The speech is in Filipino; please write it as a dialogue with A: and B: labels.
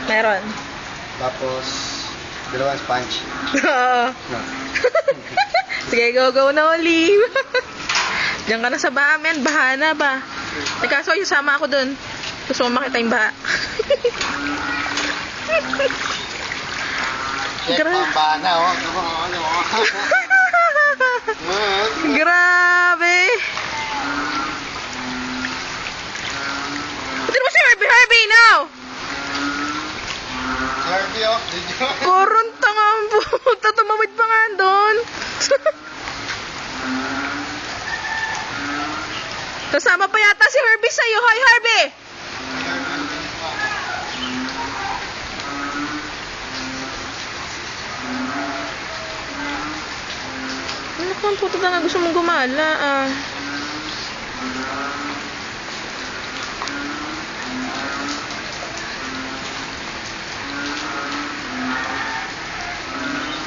A: Meron.
B: Tapos, dalawang sponge.
A: Oo.
B: No.
A: Sige, go na, Olive. Diyan ka na sa baha, men. Baha na ba? Kaso, sama ako dun. Gusto mo makita yung baha.
B: Pambana, oh.
A: Grabe. Pati mo si Herbie now.
B: Herbie, oh.
A: Koron tanga ang puta. Tumawid pa nga doon. Kasama pa yata si Herbie sa'yo. Hi, Herbie! Ano kung puto na nga gusto mong gumala, ah.